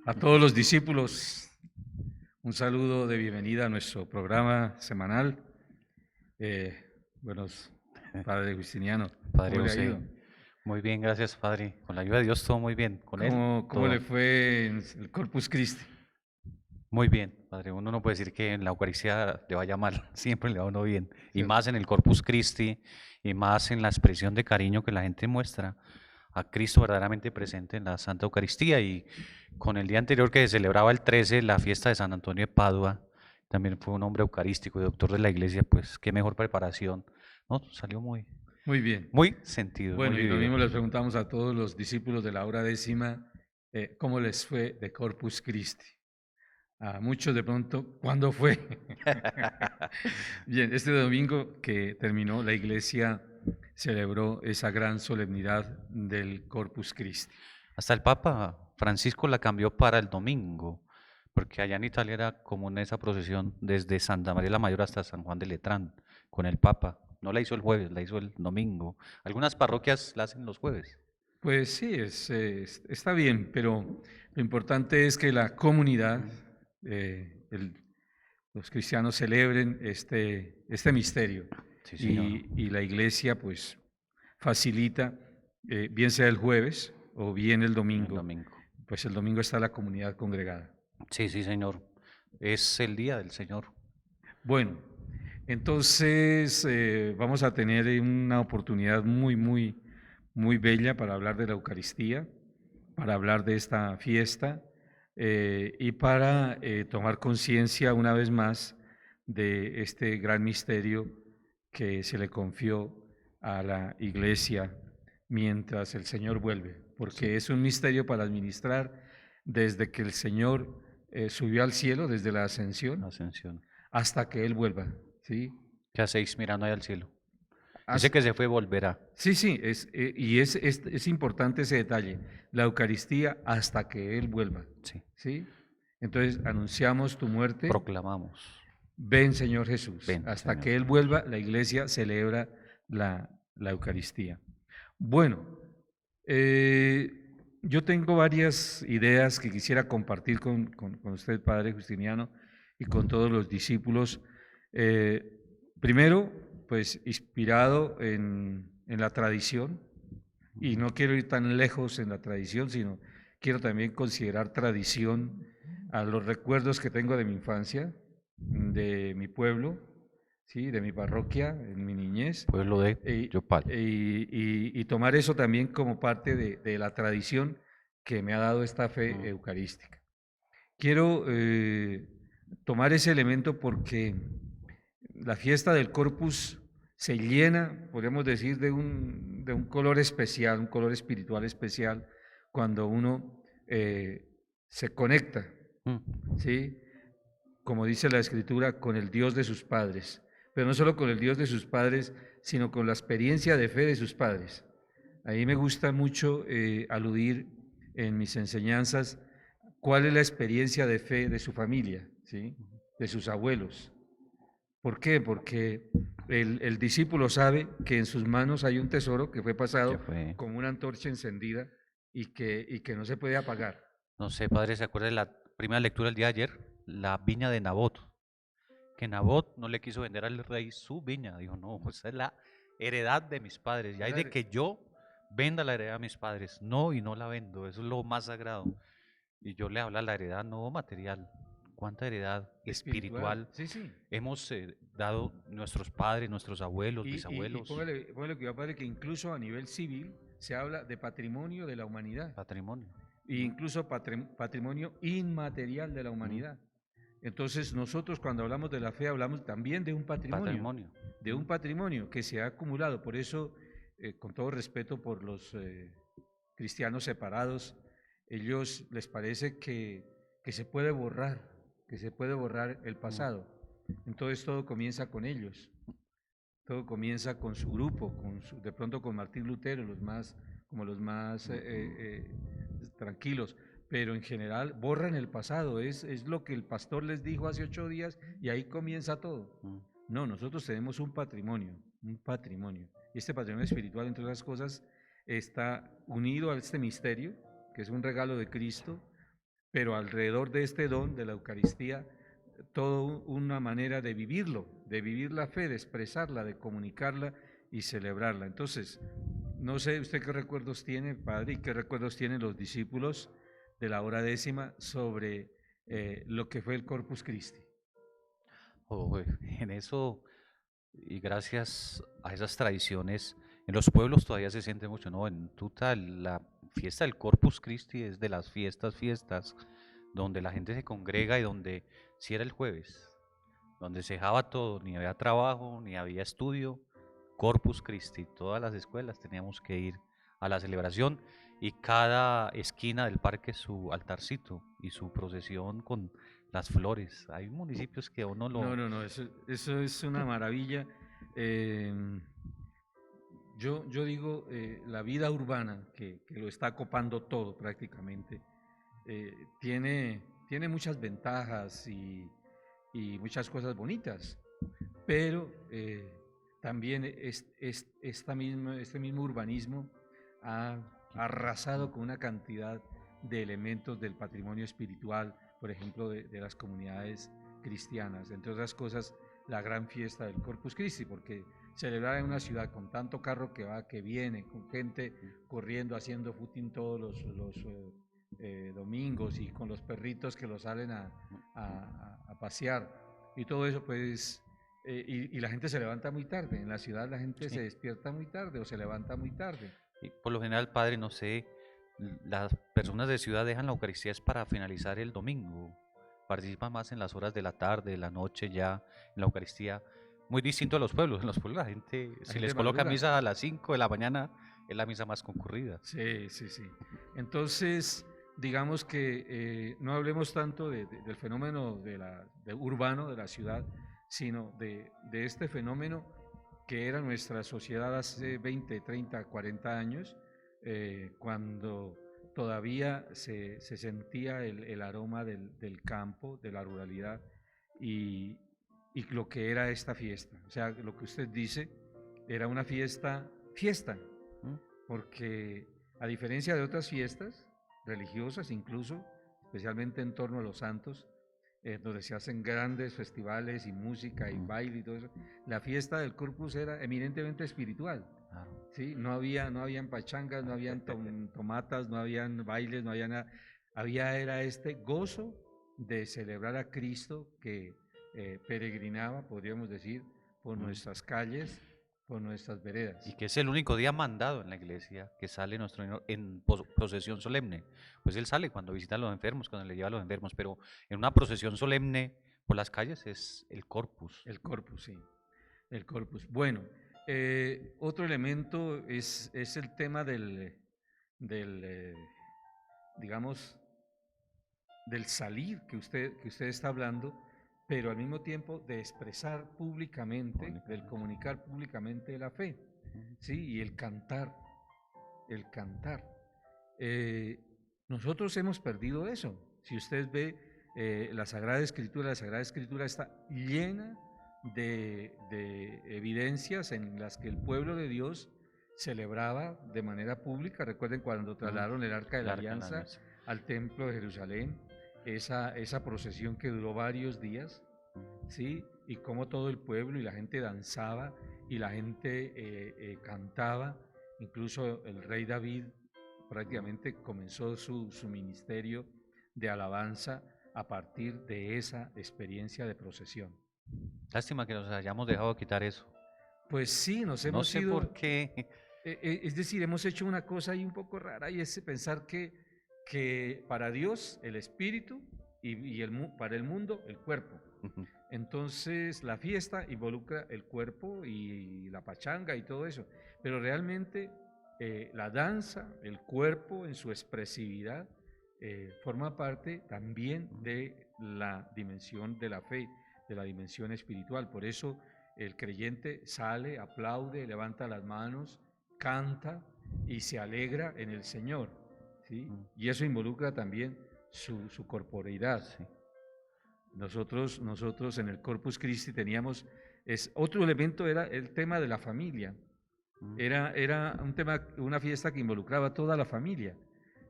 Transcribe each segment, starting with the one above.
A todos los discípulos, un saludo de bienvenida a nuestro programa semanal. Buenos, Padre Justiniano, Padre ¿cómo le ha José, ido? muy bien, gracias, Padre. Con la ayuda de Dios todo muy bien. Con Él ¿Cómo le todo fue en el Corpus Christi? muy bien, Padre. Uno no puede decir que en la Eucaristía le vaya mal, siempre le va a uno bien. Y ¿Cierto? más en el Corpus Christi, y más en la expresión de cariño que la gente muestra a Cristo verdaderamente presente en la Santa Eucaristía. Y con el día anterior que se celebraba el 13, la fiesta de San Antonio de Padua, también fue un hombre eucarístico y doctor de la Iglesia, pues qué mejor preparación. No, salió Muy bien. muy sentido, muy Bueno, y lo vivido. mismo les preguntamos a todos los discípulos de la hora décima, ¿cómo les fue de Corpus Christi? A muchos de pronto, ¿cuándo fue? Bien, este domingo que terminó, la iglesia celebró esa gran solemnidad del Corpus Christi. Hasta el Papa Francisco la cambió para el domingo, porque allá en Italia era común esa procesión desde Santa María la Mayor hasta San Juan de Letrán con el Papa. No la hizo el jueves, la hizo el domingo. Algunas parroquias la hacen los jueves. Pues sí, está bien, pero lo importante es que la comunidad, Mm. los cristianos celebren este misterio Sí, señor. y la iglesia pues facilita, bien sea el jueves o bien el El domingo, domingo. pues el domingo está la comunidad congregada. Sí, sí, señor. Es el día del Señor. Bueno, entonces vamos a tener una oportunidad muy bella para hablar de la Eucaristía, para hablar de esta fiesta y para tomar conciencia una vez más de este gran misterio que se le confió a la Iglesia mientras el Señor vuelve, Sí, porque es un misterio para administrar desde que el Señor subió al cielo, desde la la ascensión, ascensión. hasta que Él vuelva, ¿sí? ¿Qué hacéis mirando ahí al cielo? Ese Has- que se fue volverá. sí, sí, es importante ese detalle, la Eucaristía hasta que Él vuelva, Sí, ¿sí? Entonces anunciamos tu muerte, proclamamos. ven Señor Jesús, Ven, hasta Señor. que Él vuelva, la iglesia celebra la Eucaristía. Bueno, yo tengo varias ideas que quisiera compartir con usted, Padre Justiniano, y con todos los discípulos. Eh, Primero, pues inspirado en la tradición, y Ujú. no quiero ir tan lejos en la tradición, sino quiero también considerar tradición a los recuerdos que tengo de mi infancia, de mi pueblo, ¿sí? De mi parroquia, en mi niñez, Pueblo de Yopal. y tomar eso también como parte de la tradición que me ha dado esta fe Mm. eucarística. Quiero tomar ese elemento porque la fiesta del Corpus se llena, podríamos decir, de un color especial, un color espiritual especial, cuando uno se conecta, Mm. ¿sí? Como dice la Escritura, con el Dios de sus padres, pero no solo con el Dios de sus padres, sino con la experiencia de fe de sus padres. Ahí me gusta mucho aludir en mis enseñanzas cuál es la experiencia de fe de su familia, ¿sí? De sus abuelos. ¿Por qué? Porque el discípulo sabe que en sus manos hay un tesoro que fue Que pasado fue, como una antorcha encendida y que no se puede apagar. no sé, padre, ¿se acuerda de la primera lectura del día de ayer? La viña de Nabot. Que Nabot no le quiso vender al rey su viña. Dijo, no, esa es la heredad de mis padres. Y hay de que yo venda la heredad de mis padres. No, y no la vendo. Eso es lo más sagrado. Y yo le hablo a la heredad no material. ¿Cuánta heredad Espiritual, espiritual sí, sí. hemos dado nuestros padres, nuestros abuelos, Y bisabuelos? póngale cuidado, padre, que incluso a nivel civil se habla de patrimonio de la humanidad, Patrimonio. e Mm, incluso patrimonio inmaterial de la mm, humanidad. Entonces nosotros cuando hablamos de la fe hablamos también patrimonio. de un Mm, patrimonio que se ha acumulado. Por eso, con todo respeto por los cristianos separados, ellos les parece que se puede borrar, que se puede borrar el mm, pasado. Entonces todo comienza con ellos. Todo comienza con su grupo, de pronto con Martín Lutero, como los más mm, tranquilos, pero en general borran el pasado, es lo que el pastor les dijo hace 8 días y ahí comienza todo. mm. No, nosotros tenemos un patrimonio, y este patrimonio espiritual, entre otras cosas, está unido a este misterio, que es un regalo de Cristo, pero alrededor de este don de la Eucaristía, toda una manera de vivirlo, de vivir la fe, de expresarla, de comunicarla y celebrarla. Entonces, no sé usted qué recuerdos tiene, padre, y qué recuerdos tienen los discípulos de la hora décima sobre lo que fue el Corpus Christi. En eso, y gracias a esas tradiciones, en los pueblos todavía se siente mucho, ¿no? En Tuta, la fiesta del Corpus Christi es de las fiestas, donde la gente se congrega y donde, si era el jueves, donde se dejaba todo, ni había trabajo, ni había estudio, Corpus Christi, todas las escuelas teníamos que ir a la celebración y cada esquina del parque su altarcito y su procesión con las flores. Hay municipios que uno No, lo... no, no, eso es una maravilla. Eh, yo digo, la vida urbana, que lo está copando todo prácticamente, tiene muchas ventajas y muchas cosas bonitas, pero también este mismo urbanismo ha arrasado con una cantidad de elementos del patrimonio espiritual, por ejemplo, de las comunidades cristianas, entre otras cosas, la gran fiesta del Corpus Christi, porque celebrar en una ciudad con tanto carro que va, que viene, con gente corriendo, haciendo footing todos los domingos y con los perritos que lo salen a pasear y todo eso, pues, y la gente se levanta muy tarde. En la ciudad la gente Sí. se despierta muy tarde o se levanta muy tarde. Y por lo general, padre, no sé, las personas de ciudad dejan la Eucaristía es para finalizar el domingo. Participan más en las horas de la tarde, de la noche ya, en la Eucaristía. Muy distinto a los pueblos. En los pueblos la gente, La si gente les coloca madruga. misa a las 5 de la mañana, es la misa más concurrida. Sí, sí, sí. Entonces, digamos que no hablemos tanto del fenómeno urbano de la ciudad, sino de este fenómeno que era nuestra sociedad hace 20, 30, 40 años, cuando todavía se sentía el aroma del campo, de la ruralidad y, y lo que era esta fiesta. O sea, lo que usted dice era una fiesta, ¿Mm? porque a diferencia de otras fiestas religiosas incluso, especialmente en torno a los santos, donde se hacen grandes festivales y música y baile y todo eso, la fiesta del Corpus era eminentemente espiritual. Claro. ¿Sí? No habían pachangas, no habían tomatas, no habían bailes, no había nada. Era este gozo de celebrar a Cristo que peregrinaba, podríamos decir, por nuestras calles, por nuestras veredas. Y que es el único día mandado en la iglesia que sale nuestro Señor en procesión solemne. Pues Él sale cuando visita a los enfermos, cuando le lleva a los enfermos, pero en una procesión solemne por las calles es el Corpus. El Corpus, sí, el Corpus. Bueno, otro elemento es el tema del digamos, del salir que usted está hablando, pero al mismo tiempo de expresar públicamente, del comunicar públicamente la fe, ¿sí? Y el cantar, el cantar. Nosotros hemos perdido eso. Si usted ve la Sagrada Escritura está llena de evidencias en las que el pueblo de Dios celebraba de manera pública. Recuerden cuando trasladaron el Arca de la Alianza al Templo de Jerusalén, esa procesión que duró varios días, ¿sí? Y cómo todo el pueblo y la gente danzaba y la gente cantaba. Incluso el rey David prácticamente comenzó su ministerio de alabanza a partir de esa experiencia de procesión. Lástima que nos hayamos dejado quitar eso. Pues sí, nos No hemos sé ido, por qué. es decir, hemos hecho una cosa ahí un poco rara y es pensar que para Dios el espíritu y para el mundo el cuerpo. Entonces la fiesta involucra el cuerpo y la pachanga y todo eso, pero realmente la danza, el cuerpo en su expresividad, forma parte también de la dimensión de la fe, de la dimensión espiritual. Por eso el creyente sale, aplaude, levanta las manos, canta y se alegra en el Señor, ¿sí? Y eso involucra también su corporeidad. Sí. Nosotros en el Corpus Christi teníamos, otro elemento era el tema de la familia. Era un tema, una fiesta que involucraba a toda la familia.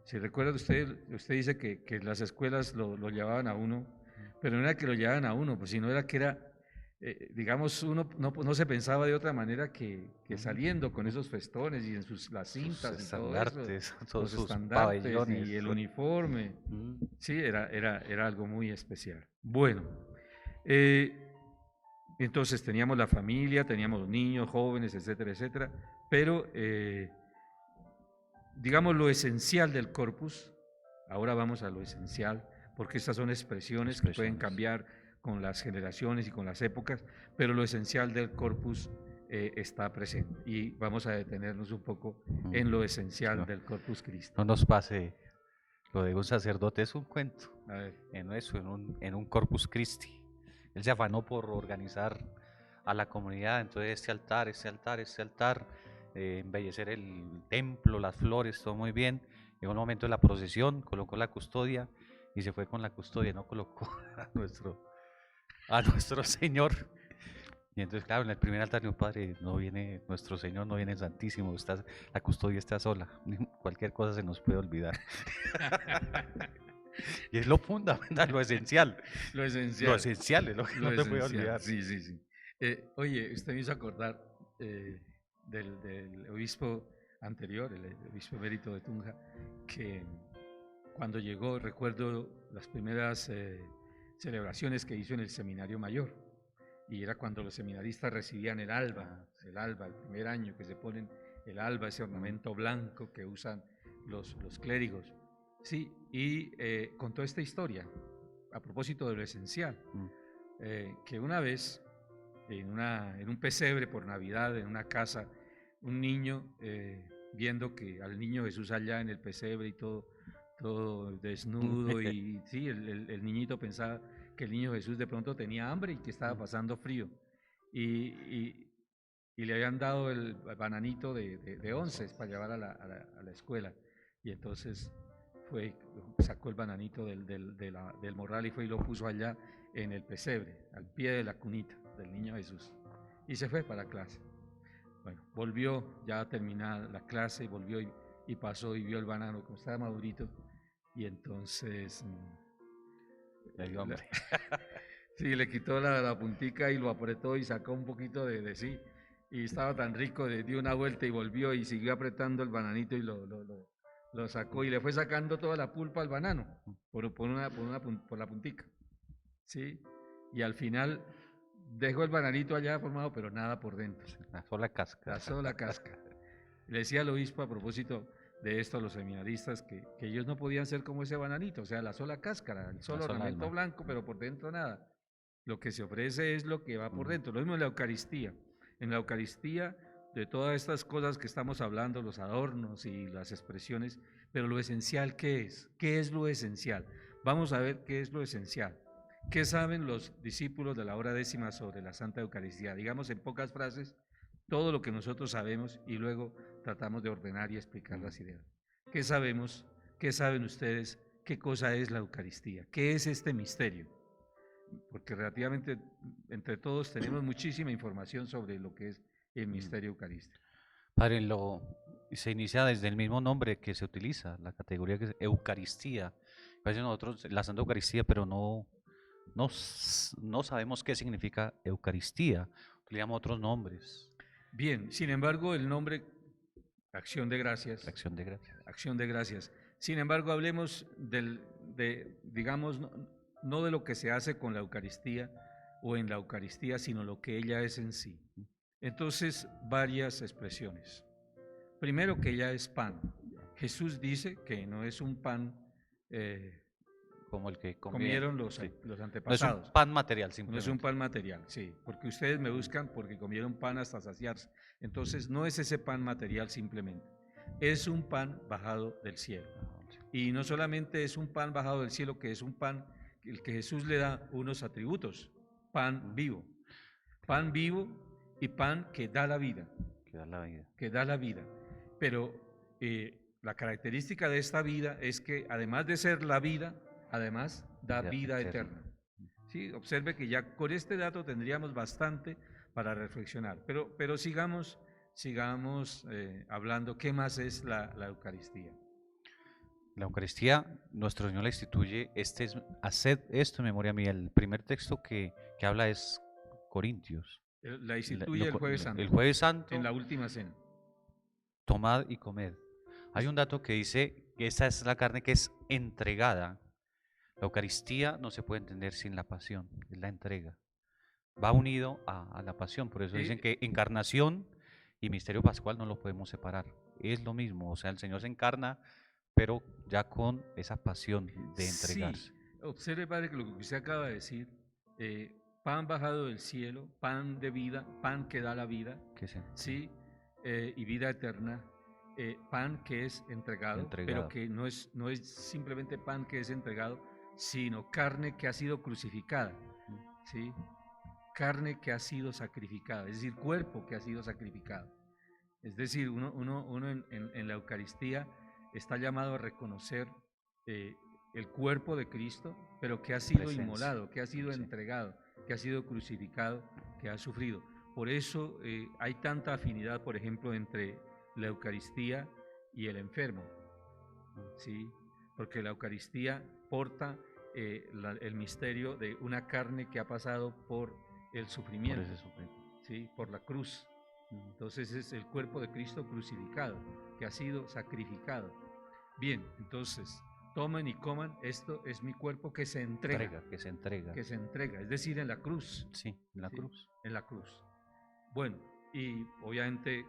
Si recuerda usted dice que las escuelas lo llevaban a uno, pero no era que lo llevaban a uno, pues sino era que era, digamos, uno no se pensaba de otra manera que saliendo con esos festones y en las Sus cintas y todo eso, estandartes, todos los sus estandartes pabellones. y el uniforme. Mm. Sí, era algo muy especial. Bueno, eh, entonces teníamos la familia, teníamos niños, jóvenes, etcétera, etcétera, pero digamos lo esencial del corpus, ahora vamos a lo esencial, porque estas son expresiones que pueden cambiar con las generaciones y con las épocas, pero lo esencial del corpus está presente y vamos a detenernos un poco en lo esencial del Corpus Christi. No nos pase lo de un sacerdote, es un cuento, A ver, en eso, en un Corpus Christi. Él se afanó por organizar a la comunidad, entonces este altar, embellecer el templo, las flores, todo muy bien. Llegó el momento de la procesión, colocó la custodia y se fue con la custodia, no colocó a nuestro Señor. Y entonces, claro, en el primer altar, no, Padre, no viene nuestro Señor, no viene el Santísimo, la custodia está sola, cualquier cosa se nos puede olvidar. Y es lo fundamental, lo esencial. lo esencial. Lo esencial es lo que Lo no te puede esencial, olvidar. sí, sí, sí. Oye, usted me hizo acordar del obispo anterior, el obispo emérito de Tunja, que cuando llegó, recuerdo las primeras celebraciones que hizo en el seminario mayor, y era cuando los seminaristas recibían el alba, el primer año que se ponen el alba, ese ornamento blanco que usan los clérigos. Sí, y contó esta historia a propósito de lo esencial, que una vez en un pesebre por Navidad, en una casa, un niño, viendo que al niño Jesús allá en el pesebre y todo desnudo, y sí, el niñito pensaba que el niño Jesús de pronto tenía hambre y que estaba pasando frío, y le habían dado el bananito de onces para llevar a la escuela, y entonces sacó el bananito del morral y fue y lo puso allá en el pesebre, al pie de la cunita del niño Jesús, y se fue para la clase. Bueno, volvió ya terminada la clase, volvió y pasó y vio el banano como estaba madurito, y entonces sí, le quitó la puntica y lo apretó y sacó un poquito de sí, y estaba tan rico, dio una vuelta y volvió y siguió apretando el bananito y lo sacó y le fue sacando toda la pulpa al banano por la puntica, ¿sí? Y al final dejó el bananito allá formado, pero nada por dentro. La sola cáscara. La sola cáscara. Le decía al obispo a propósito de esto a los seminaristas que ellos no podían ser como ese bananito, o sea, la sola cáscara, el solo ornamento blanco, pero por dentro nada. Lo que se ofrece es lo que va por dentro. Lo mismo en la Eucaristía. En la Eucaristía, de todas estas cosas que estamos hablando, los adornos y las expresiones, pero lo esencial, ¿qué es? ¿Qué es lo esencial? Vamos a ver qué es lo esencial. ¿Qué saben los discípulos de la hora décima sobre la Santa Eucaristía? Digamos en pocas frases todo lo que nosotros sabemos y luego tratamos de ordenar y explicar las ideas. ¿Qué sabemos? ¿Qué saben ustedes? ¿Qué cosa es la Eucaristía? ¿Qué es este misterio? Porque relativamente entre todos tenemos muchísima información sobre lo que es el misterio eucarístico. Padre, se inicia desde el mismo nombre que se utiliza, la categoría que es Eucaristía. A veces nosotros la Santa Eucaristía, pero no sabemos qué significa Eucaristía, utilizamos otros nombres. Bien, sin embargo, el nombre Acción de Gracias. Acción de Gracias. Acción de Gracias. Sin embargo, hablemos digamos, no de lo que se hace con la Eucaristía o en la Eucaristía, sino lo que ella es en sí. Entonces, varias expresiones. Primero, que ella es pan. Jesús dice que no es un pan como el que comieron los antepasados. No es un pan material, simplemente. No es un pan material, sí, porque ustedes me buscan porque comieron pan hasta saciarse. Entonces, no es ese pan material simplemente, es un pan bajado del cielo. Y no solamente es un pan bajado del cielo, que es un pan, el que Jesús le da unos atributos, pan vivo y pan que da la vida. Que da la vida. Pero la característica de esta vida es que además de ser la vida, además da vida eterna. ¿Sí? Observe que ya con este dato tendríamos bastante para reflexionar, pero sigamos hablando. ¿Qué más es la Eucaristía? La Eucaristía, nuestro Señor la instituye, haced esto en memoria mía. El primer texto que habla es Corintios. La instituye el Jueves Santo. El Jueves Santo, en la última cena. tomad y comed. Hay un dato que dice que esa es la carne que es entregada. La Eucaristía no se puede entender sin la pasión, es la entrega. Va unido a la pasión, por eso dicen que encarnación y misterio pascual no lo podemos separar. Es lo mismo, o sea, el Señor se encarna, pero ya con esa pasión de entregarse. Sí, observe, Padre, que lo que usted acaba de decir, pan bajado del cielo, pan de vida, pan que da la vida, sí, y vida eterna, pan que es entregado, pero que no es simplemente pan que es entregado, sino carne que ha sido crucificada, ¿sí? Carne que ha sido sacrificada, es decir, cuerpo que ha sido sacrificado. Es decir, uno en la Eucaristía está llamado a reconocer el cuerpo de Cristo, pero que ha sido inmolado, que ha sido entregado, que ha sido crucificado, que ha sufrido. Por eso hay tanta afinidad, por ejemplo, entre la Eucaristía y el enfermo, ¿sí? Porque la Eucaristía porta el misterio de una carne que ha pasado por el sufrimiento, ¿sí? Por la cruz. Entonces es el cuerpo de Cristo crucificado, que ha sido sacrificado. Bien, entonces, tomen y coman, esto es mi cuerpo que se entrega. Que se entrega. Que se entrega, es decir, en la cruz. Sí, en la cruz. En la cruz. Bueno, y obviamente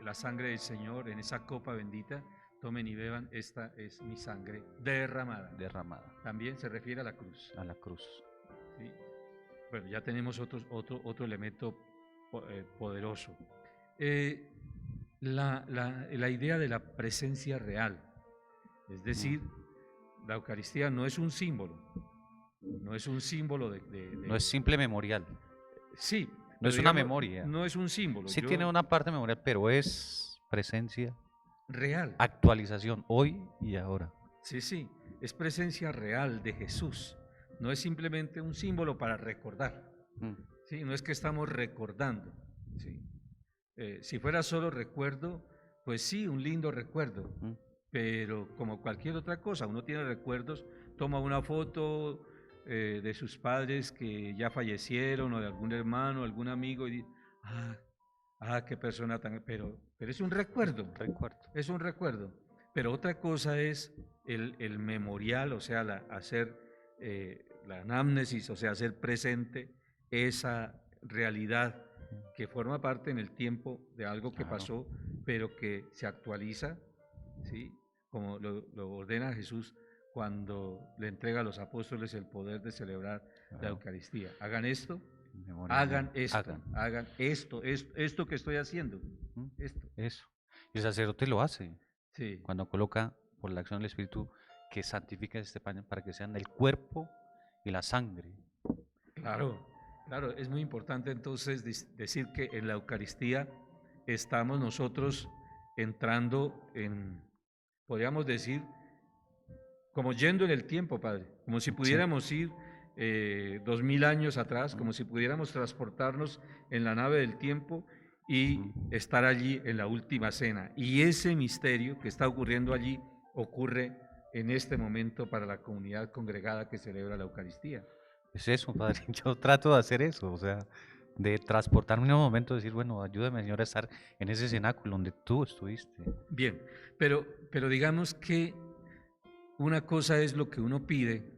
la sangre del Señor en esa copa bendita, tomen y beban, esta es mi sangre derramada. Derramada. También se refiere a la cruz. A la cruz. ¿Sí? Bueno, ya tenemos otro elemento poderoso. La idea de la presencia real, es decir, la Eucaristía no es un símbolo, no es un símbolo no es simple memorial. Sí. No es una memoria. No es un símbolo. Sí tiene una parte memorial, pero es presencia real. Actualización, hoy y ahora. Sí, es presencia real de Jesús. No es simplemente un símbolo para recordar. ¿Sí? No es que estamos recordando. ¿Sí? Si fuera solo recuerdo, pues sí, un lindo recuerdo. Pero como cualquier otra cosa, uno tiene recuerdos, toma una foto de sus padres que ya fallecieron o de algún hermano, algún amigo y dice, qué persona tan... Pero es un recuerdo. Es un recuerdo. Pero otra cosa es el memorial, o sea, hacer la anamnesis, o sea, hacer presente esa realidad que forma parte en el tiempo de algo que pasó, pero que se actualiza, ¿sí? Como lo ordena Jesús cuando le entrega a los apóstoles el poder de celebrar la Eucaristía. Hagan esto, hagan esto que estoy haciendo. Eso. Y el sacerdote lo hace. Sí. Cuando coloca por la acción del Espíritu que santifica este pan para que sean el cuerpo y la sangre. Claro, es muy importante entonces decir que en la Eucaristía estamos nosotros entrando en, podríamos decir, como yendo en el tiempo, Padre, como si pudiéramos ir 2000 años atrás, como si pudiéramos transportarnos en la nave del tiempo y estar allí en la última cena. Y ese misterio que está ocurriendo allí ocurre en este momento para la comunidad congregada que celebra la Eucaristía. Es eso, Padre, yo trato de hacer eso, o sea, de transportarme en un momento, decir, bueno, ayúdame, Señor, a estar en ese cenáculo donde tú estuviste. Bien, pero digamos que una cosa es lo que uno pide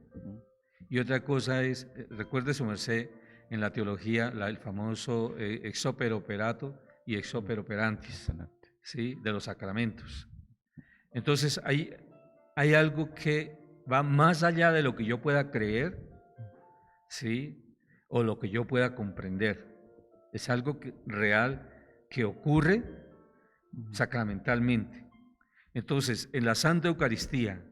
y otra cosa es, recuerde su merced, en la teología, el famoso ex opere operato y ex opere operantis, ¿sí? De los sacramentos. Entonces, hay algo que va más allá de lo que yo pueda creer, ¿sí? O lo que yo pueda comprender. Es algo real que ocurre sacramentalmente. Entonces, en la Santa Eucaristía,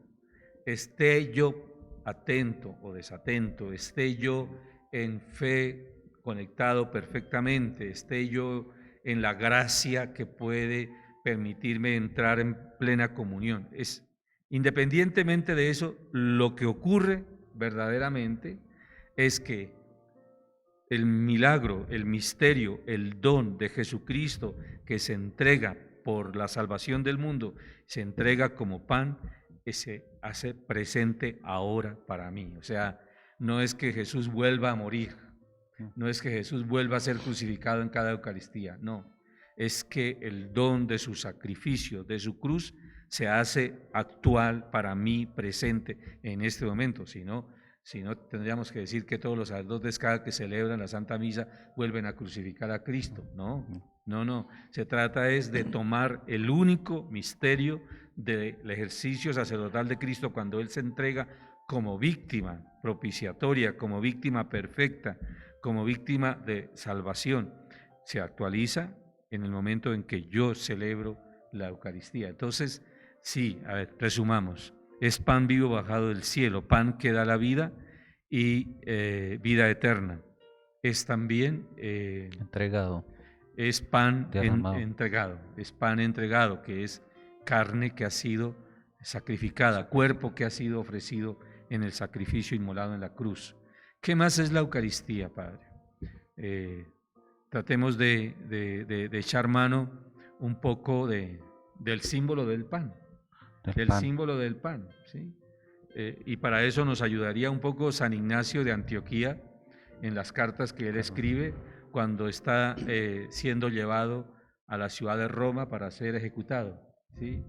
esté yo atento o desatento, esté yo en fe conectado perfectamente, esté yo en la gracia que puede permitirme entrar en plena comunión. Independientemente de eso, lo que ocurre verdaderamente es que el milagro, el misterio, el don de Jesucristo que se entrega por la salvación del mundo, se entrega como pan, se hace presente ahora para mí. O sea, no es que Jesús vuelva a morir, no es que Jesús vuelva a ser crucificado en cada Eucaristía, no. Es que el don de su sacrificio, de su cruz, se hace actual para mí, presente en este momento. Si no, tendríamos que decir que todos los sacerdotes cada que celebran la Santa Misa vuelven a crucificar a Cristo. No. Se trata es de tomar el único misterio del ejercicio sacerdotal de Cristo cuando Él se entrega como víctima propiciatoria, como víctima perfecta, como víctima de salvación. Se actualiza en el momento en que yo celebro la Eucaristía. Entonces, sí, a ver, resumamos. Es pan vivo bajado del cielo, pan que da la vida y vida eterna. Es también entregado. Es pan entregado. Es pan entregado, que es carne que ha sido sacrificada, cuerpo que ha sido ofrecido en el sacrificio inmolado en la cruz. ¿Qué más es la Eucaristía, Padre? Tratemos de echar mano un poco del símbolo del pan, símbolo del pan, ¿sí? Y para eso nos ayudaría un poco San Ignacio de Antioquía en las cartas que él escribe cuando está siendo llevado a la ciudad de Roma para ser ejecutado, ¿sí?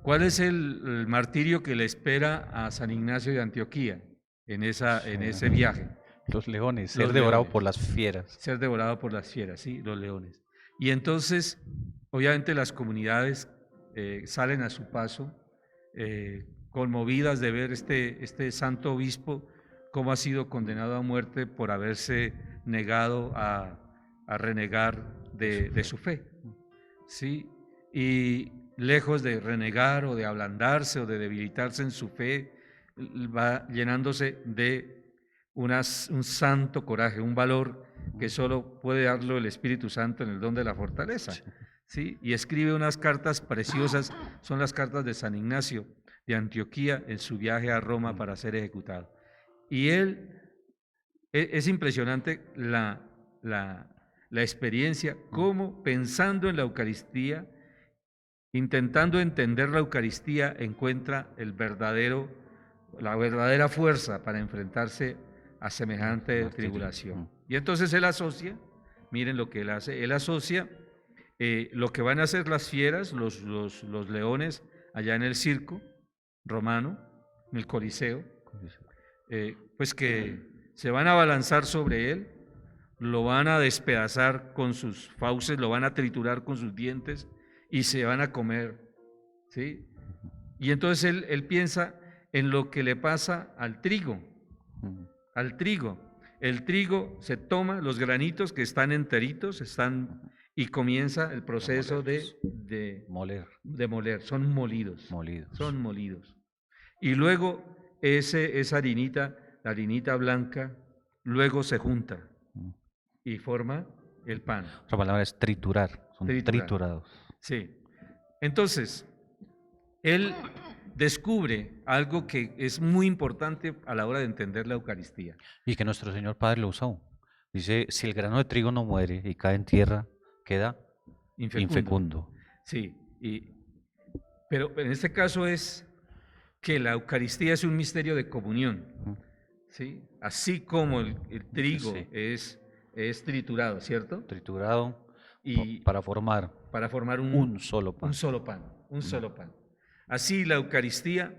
¿Cuál es el martirio que le espera a San Ignacio de Antioquía en ese viaje? Los leones, ser devorado por las fieras. Ser devorado por las fieras, sí, los leones. Y entonces, obviamente las comunidades salen a su paso, conmovidas de ver este santo obispo cómo ha sido condenado a muerte por haberse negado a renegar de su fe, ¿sí? Y lejos de renegar o de ablandarse o de debilitarse en su fe, va llenándose de un santo coraje, un valor que solo puede darlo el Espíritu Santo en el don de la fortaleza, ¿sí? Y escribe unas cartas preciosas, son las cartas de San Ignacio de Antioquía en su viaje a Roma para ser ejecutado. Y es impresionante la experiencia, cómo pensando en la Eucaristía, intentando entender la Eucaristía, encuentra la verdadera fuerza para enfrentarse a semejante tribulación. Y entonces él asocia, miren lo que él hace, él asocia lo que van a hacer las fieras, los leones, allá en el circo romano, en el Coliseo, pues que se van a abalanzar sobre él, lo van a despedazar con sus fauces, lo van a triturar con sus dientes y se van a comer, ¿sí? Y entonces él piensa en lo que le pasa al trigo. El trigo se toma, los granitos que están enteritos y comienza el proceso de moler, son molidos. Son molidos. Y luego esa harinita, la harinita blanca, luego se junta y forma el pan. Otra palabra es triturar, son triturados. Sí. Entonces, él descubre algo que es muy importante a la hora de entender la Eucaristía. Y que nuestro Señor Padre lo usó. Dice, si el grano de trigo no muere y cae en tierra, queda infecundo. Sí, pero en este caso es que la Eucaristía es un misterio de comunión, ¿sí? Así como el trigo es triturado, ¿cierto? Triturado y para formar un solo pan. Un solo pan. Así la Eucaristía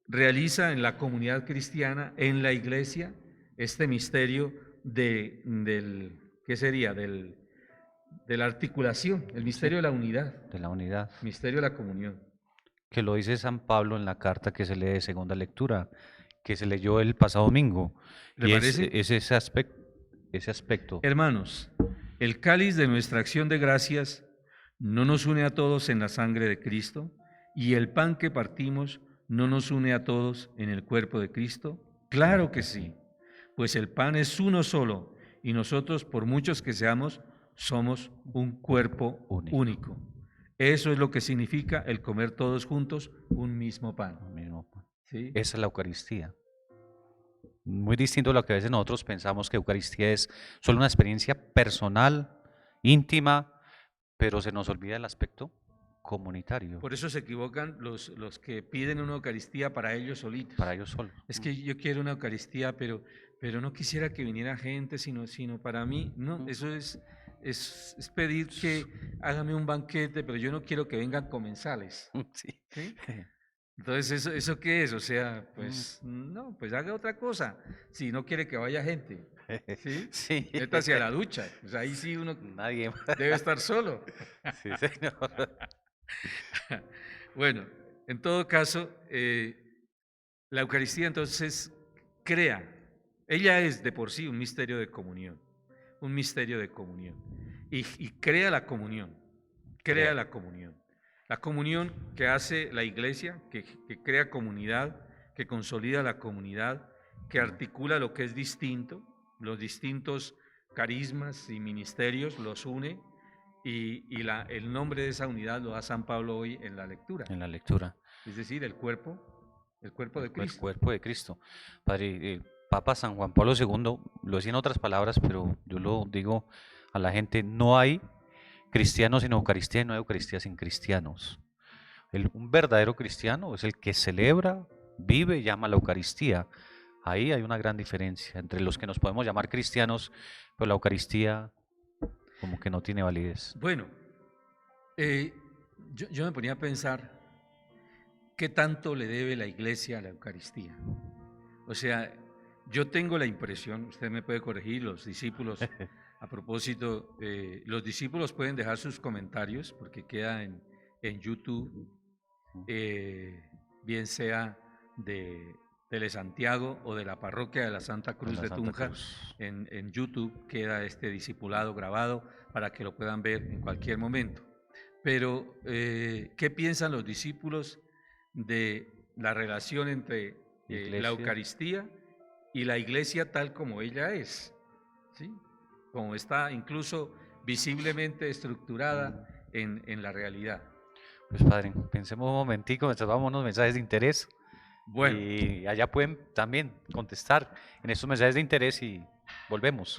realiza en la comunidad cristiana, en la iglesia, este misterio ¿qué sería? De la articulación, el misterio de la unidad. De la unidad. Misterio de la comunión. Que lo dice San Pablo en la carta que se lee de segunda lectura, que se leyó el pasado domingo. ¿Le parece? Es ese aspecto. Hermanos, el cáliz de nuestra acción de gracias no nos une a todos en la sangre de Cristo, y el pan que partimos no nos une a todos en el cuerpo de Cristo. Claro que sí, pues el pan es uno solo, y nosotros, por muchos que seamos, somos un cuerpo único. Eso es lo que significa el comer todos juntos un mismo pan. ¿Sí? Esa es la Eucaristía. Muy distinto a lo que a veces nosotros pensamos que Eucaristía es solo una experiencia personal, íntima, pero se nos olvida el aspecto comunitario. Por eso se equivocan los que piden una Eucaristía para ellos solitos. Para ellos solos. Es que yo quiero una Eucaristía, pero no quisiera que viniera gente, sino para mí. No, eso es pedir que hágame un banquete, pero yo no quiero que vengan comensales. Sí. ¿Sí? Entonces, ¿eso qué es? O sea, pues no, pues haga otra cosa. Si no quiere que vaya gente, ¿sí? Sí. Métase a la ducha. Pues ahí sí uno Nadie más. debe estar solo. Sí, señor. Bueno, en todo caso, la Eucaristía entonces crea, ella es de por sí un misterio de comunión, y crea la comunión, Crea. la comunión que hace la Iglesia, que crea comunidad, que consolida la comunidad, que articula lo que es distinto, los distintos carismas y ministerios los une, y el nombre de esa unidad lo da San Pablo hoy en la lectura. En la lectura. Es decir, el cuerpo de Cristo. El cuerpo de Cristo. Padre, Papa San Juan Pablo II lo decía en otras palabras, pero yo lo digo a la gente: no hay cristianos sin Eucaristía y no hay Eucaristía sin cristianos. Un verdadero cristiano es el que celebra, vive y llama la Eucaristía. Ahí hay una gran diferencia entre los que nos podemos llamar cristianos, pero la Eucaristía como que no tiene validez. Bueno, yo me ponía a pensar qué tanto le debe la Iglesia a la Eucaristía. O sea, yo tengo la impresión, usted me puede corregir, los discípulos, a propósito, los discípulos pueden dejar sus comentarios porque queda en YouTube, bien sea de Telesantiago o de la parroquia de la Santa Cruz de Tunja. En YouTube queda este discipulado grabado para que lo puedan ver en cualquier momento. Pero, ¿qué piensan los discípulos de la relación entre la Eucaristía y la Iglesia tal como ella es? ¿Sí? Como está incluso visiblemente estructurada en la realidad. Pues Padre, pensemos un momentico, mientras vamos a unos mensajes de interés. Bueno. Y allá pueden también contestar en estos mensajes de interés y volvemos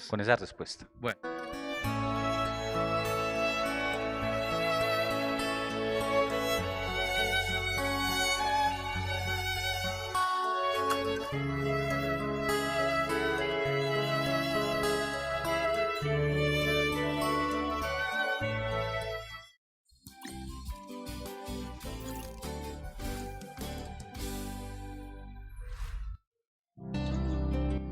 con esa respuesta. Bueno.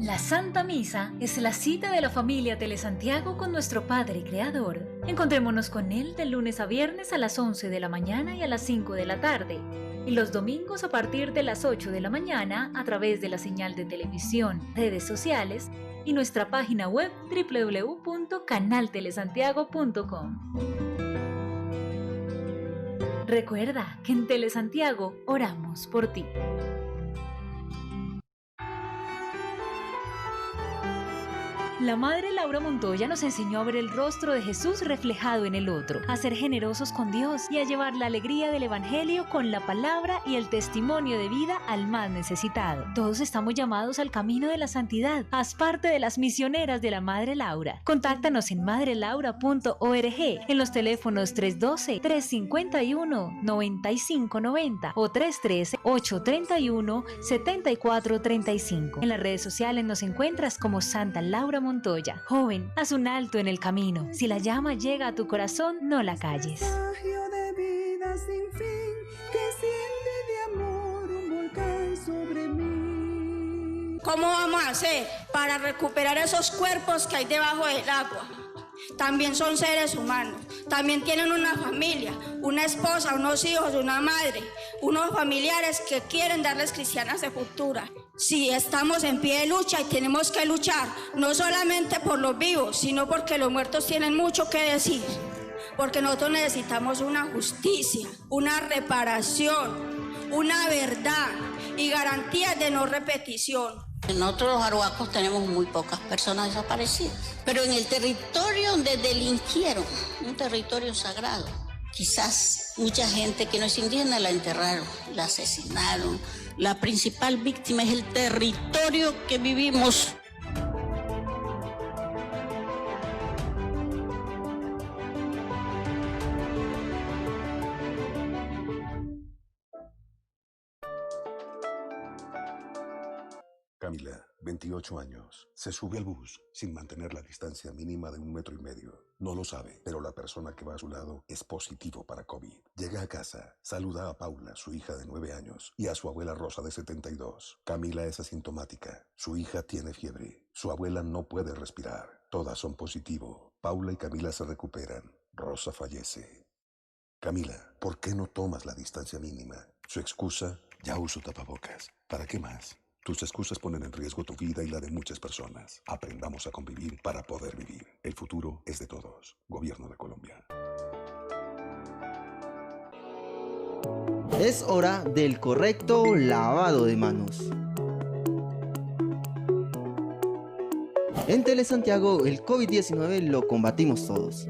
La Santa Misa es la cita de la familia Telesantiago con nuestro Padre Creador. Encontrémonos con Él de lunes a viernes a las 11 de la mañana y a las 5 de la tarde, y los domingos a partir de las 8 de la mañana a través de la señal de televisión, redes sociales y nuestra página web www.canaltelesantiago.com. Recuerda que en Telesantiago oramos por ti. La Madre Laura Montoya nos enseñó a ver el rostro de Jesús reflejado en el otro, a ser generosos con Dios y a llevar la alegría del Evangelio con la palabra y el testimonio de vida al más necesitado. Todos estamos llamados al camino de la santidad. Haz parte de las misioneras de la Madre Laura. Contáctanos en madrelaura.org, en los teléfonos 312-351-9590 o 313-831-7435. En las redes sociales nos encuentras como Santa Laura Montoya. Joven, haz un alto en el camino. Si la llama llega a tu corazón, no la calles. De vida sin fin, que siente de amor un volcán sobre mí. ¿Cómo vamos a hacer para recuperar esos cuerpos que hay debajo del agua? También son seres humanos, también tienen una familia, una esposa, unos hijos, una madre, unos familiares que quieren darles cristianas de futuro. Sí, estamos en pie de lucha y tenemos que luchar, no solamente por los vivos, sino porque los muertos tienen mucho que decir. Porque nosotros necesitamos una justicia, una reparación, una verdad y garantías de no repetición. Nosotros los arhuacos tenemos muy pocas personas desaparecidas, pero en el territorio donde delinquieron, un territorio sagrado, quizás mucha gente que no es indígena la enterraron, la asesinaron. La principal víctima es el territorio que vivimos. Camila, 28 años, se sube al bus sin mantener la distancia mínima de 1,5 metros. No lo sabe, pero la persona que va a su lado es positivo para COVID. Llega a casa, saluda a Paula, su hija de 9 años, y a su abuela Rosa de 72. Camila es asintomática. Su hija tiene fiebre. Su abuela no puede respirar. Todas son positivo. Paula y Camila se recuperan. Rosa fallece. Camila, ¿por qué no tomas la distancia mínima? Su excusa, ya uso tapabocas. ¿Para qué más? Tus excusas ponen en riesgo tu vida y la de muchas personas. Aprendamos a convivir para poder vivir. El futuro es de todos. Gobierno de Colombia. Es hora del correcto lavado de manos. En Telesantiago, el COVID-19 lo combatimos todos.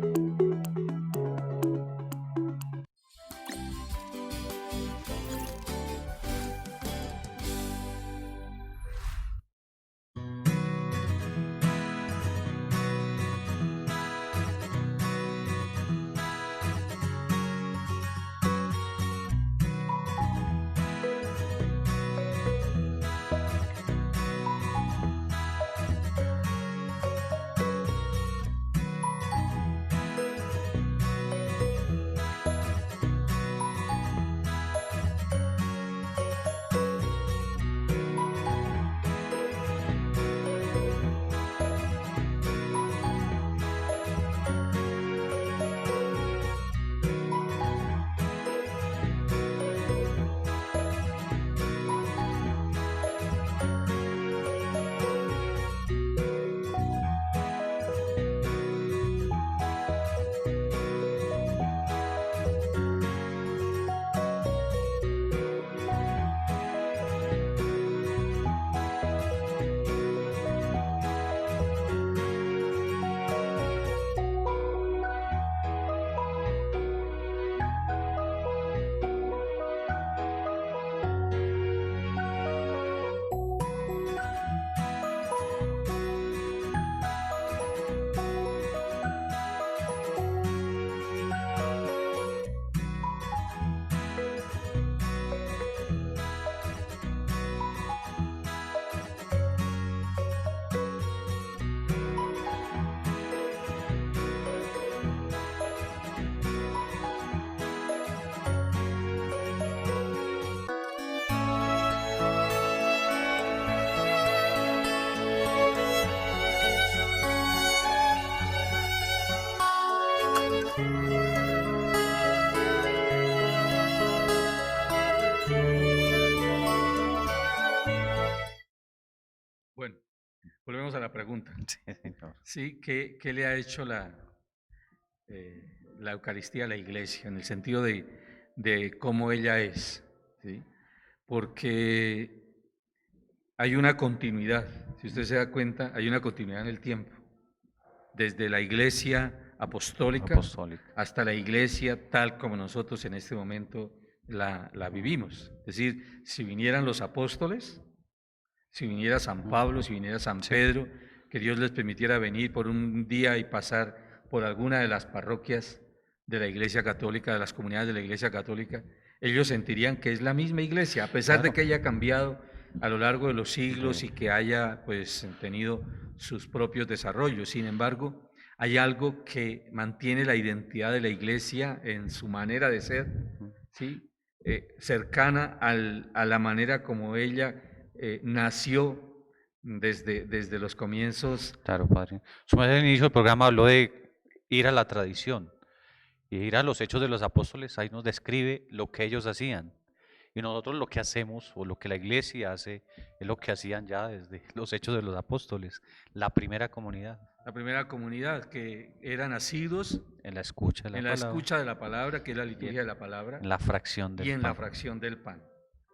Bueno, volvemos a la pregunta. Sí, señor. Sí, ¿qué le ha hecho la Eucaristía a la Iglesia en el sentido de cómo ella es? ¿Sí? Porque hay una continuidad, si usted se da cuenta, hay una continuidad en el tiempo, desde la Iglesia apostólica hasta la Iglesia tal como nosotros en este momento la vivimos. Es decir, si vinieran los apóstoles, si viniera San Pablo, si viniera San Pedro, que Dios les permitiera venir por un día y pasar por alguna de las parroquias de la Iglesia Católica, de las comunidades de la Iglesia Católica, ellos sentirían que es la misma Iglesia, a pesar de que haya cambiado a lo largo de los siglos y que haya pues tenido sus propios desarrollos. Sin embargo, hay algo que mantiene la identidad de la Iglesia en su manera de ser, ¿sí? Cercana a la manera como ella nació desde los comienzos. Claro, padre. Su madre al inicio del programa habló de ir a la tradición y ir a los hechos de los apóstoles. Ahí nos describe lo que ellos hacían. Y nosotros lo que hacemos, o lo que la iglesia hace, es lo que hacían ya desde los hechos de los apóstoles, la primera comunidad. La primera comunidad, que eran nacidos en la escucha de la palabra, escucha de la palabra, que es la liturgia de la palabra, en la fracción del y en pan. la fracción del pan.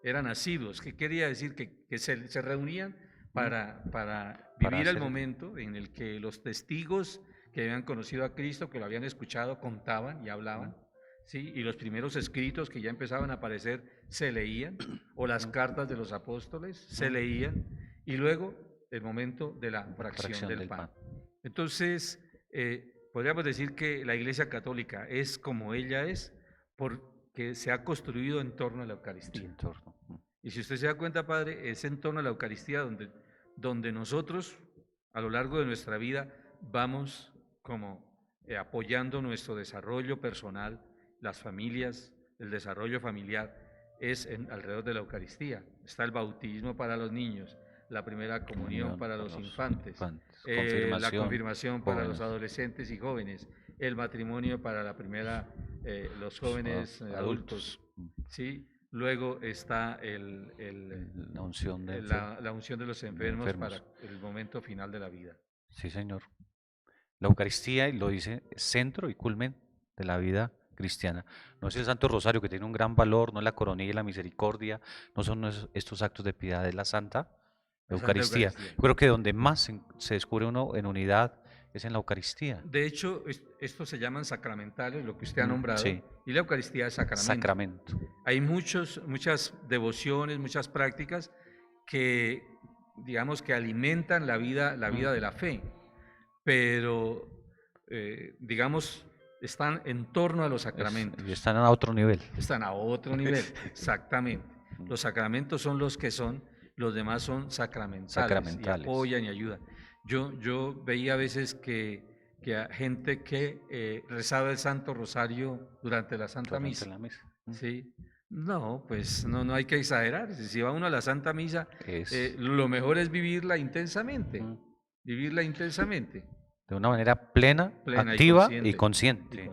Eran nacidos, que quería decir que se reunían para vivir el momento en el que los testigos que habían conocido a Cristo, que lo habían escuchado, contaban y hablaban, ¿sí? Y los primeros escritos que ya empezaban a aparecer se leían, o las cartas de los apóstoles se leían, y luego el momento de la fracción del pan. Entonces, podríamos decir que la Iglesia Católica es como ella es porque se ha construido en torno a la Eucaristía. Sí, en torno. Y si usted se da cuenta, padre, es en torno a la Eucaristía donde donde nosotros a lo largo de nuestra vida vamos como apoyando nuestro desarrollo personal, las familias, el desarrollo familiar, es alrededor de la Eucaristía. Está el bautismo para los niños, la primera comunión para los infantes, la confirmación para los adolescentes y jóvenes, el matrimonio para la primera, los jóvenes adultos, ¿sí? Luego está la unción de los enfermos para el momento final de la vida. Sí, señor. La Eucaristía, y lo dice, es centro y culmen de la vida cristiana. No es el Santo Rosario, que tiene un gran valor, no es la coronilla y la misericordia, no son estos actos de piedad, es la Santa Eucaristía. Yo creo que donde más se descubre uno en unidad es en la Eucaristía. De hecho, estos se llaman sacramentales, lo que usted ha nombrado, sí. Y la Eucaristía es sacramento. Hay muchas devociones, muchas prácticas que, digamos, que alimentan la vida de la fe, pero, digamos, están en torno a los sacramentos. Y están a otro nivel. Están a otro nivel, exactamente. Los sacramentos son los que son, los demás son sacramentales. Y apoyan y ayudan. Yo veía a veces que a gente que rezaba el Santo Rosario durante la Santa Misa. ¿Sí? No, pues no hay que exagerar. Si va uno a la Santa Misa, lo mejor es vivirla intensamente. Vivirla intensamente. De una manera plena, activa y consciente.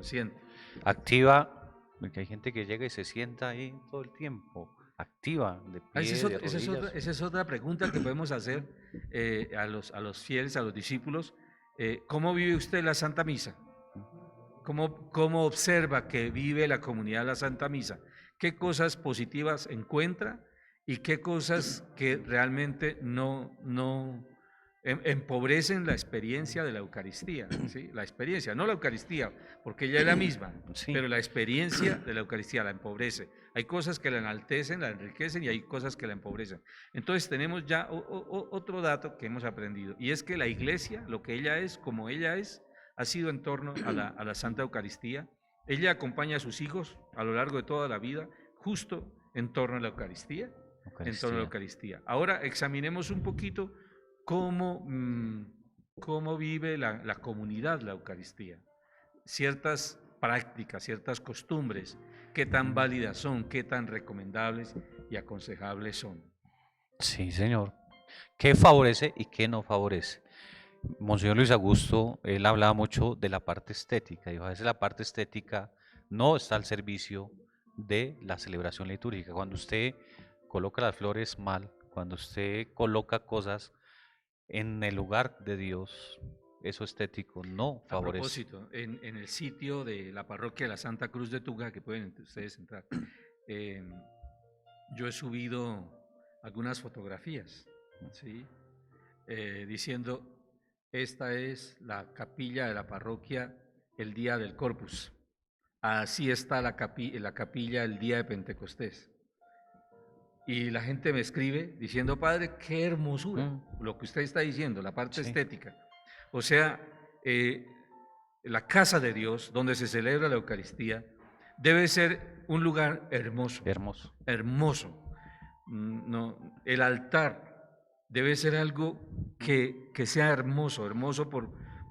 Activa, porque hay gente que llega y se sienta ahí todo el tiempo. Activa, de pie, esa es otra pregunta que podemos hacer a los fieles, a los discípulos. ¿Cómo vive usted la Santa Misa? ¿Cómo observa que vive la comunidad la Santa Misa? ¿Qué cosas positivas encuentra y qué cosas que realmente no empobrecen la experiencia de la Eucaristía? ¿Sí? La experiencia, no la Eucaristía, porque ella es la misma, sí. Pero la experiencia de la Eucaristía la empobrece. Hay cosas que la enaltecen, la enriquecen, y hay cosas que la empobrecen. Entonces tenemos ya otro dato que hemos aprendido, y es que la Iglesia, lo que ella es, como ella es, ha sido en torno a la Santa Eucaristía. Ella acompaña a sus hijos a lo largo de toda la vida, justo en torno a la Eucaristía. En torno a la Eucaristía. Ahora examinemos un poquito cómo vive la comunidad la Eucaristía. Ciertas prácticas, ciertas costumbres, qué tan válidas son, qué tan recomendables y aconsejables son. Sí, señor. ¿Qué favorece y qué no favorece? Monseñor Luis Augusto, él hablaba mucho de la parte estética. Dijo, a veces la parte estética no está al servicio de la celebración litúrgica. Cuando usted coloca las flores mal, cuando usted coloca cosas en el lugar de Dios, eso estético no favorece. A propósito, en el sitio de la parroquia de la Santa Cruz de Tuga, que pueden ustedes entrar, yo he subido algunas fotografías, ¿sí? Diciendo, esta es la capilla de la parroquia el día del Corpus. Así está la capilla el día de Pentecostés. Y la gente me escribe diciendo, padre, qué hermosura, lo que usted está diciendo, la parte estética. O sea, la casa de Dios, donde se celebra la Eucaristía, debe ser un lugar hermoso. Hermoso. No, el altar debe ser algo que sea hermoso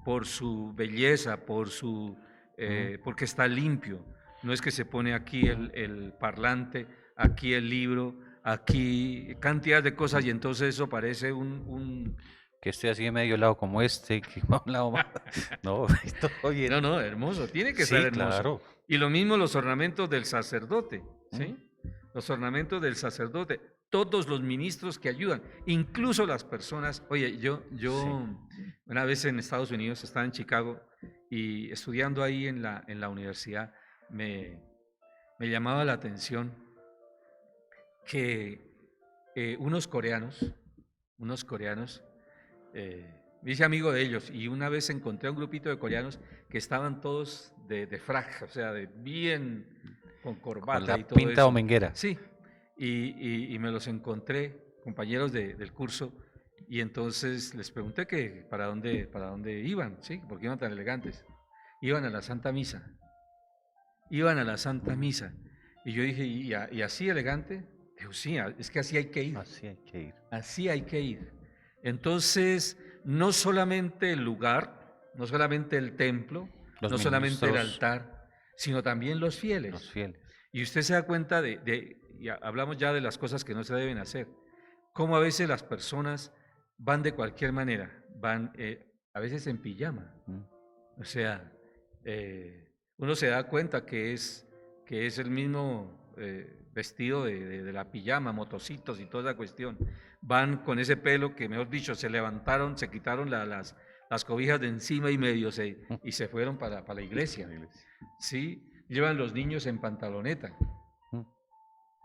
por su belleza, porque está limpio. No es que se pone aquí el parlante, aquí el libro, aquí cantidad de cosas, y entonces eso parece que esté así de medio lado como que va a un lado más. No, todo bien. No, hermoso, tiene que ser hermoso. Claro. Y lo mismo los ornamentos del sacerdote, ¿sí? Los ornamentos del sacerdote, todos los ministros que ayudan, incluso las personas. Oye, yo una vez en Estados Unidos, estaba en Chicago, y estudiando ahí en la universidad, me llamaba la atención que unos coreanos, me hice amigo de ellos, y una vez encontré a un grupito de coreanos que estaban todos de frac, o sea, bien con corbata con la y todo pinta eso. dominguera. Sí, y me los encontré, compañeros del curso, y entonces les pregunté que para dónde iban, ¿sí? Porque iban tan elegantes. Iban a la Santa Misa. Y yo dije, ¿y así elegante? Dijo, sí, es que así hay que ir. Así hay que ir. Así hay que ir. Entonces, no solamente el lugar, no solamente el templo, Los no solamente el ministros. altar, sino también los fieles. Los fieles. Y usted se da cuenta y hablamos ya de las cosas que no se deben hacer, cómo a veces las personas van de cualquier manera, van a veces en pijama. O sea, uno se da cuenta que es el mismo vestido de la pijama, motocitos y toda esa cuestión. Van con ese pelo que, mejor dicho, se levantaron, se quitaron las cobijas de encima y medio y se fueron para la iglesia. ¿Sí? Llevan los niños en pantaloneta,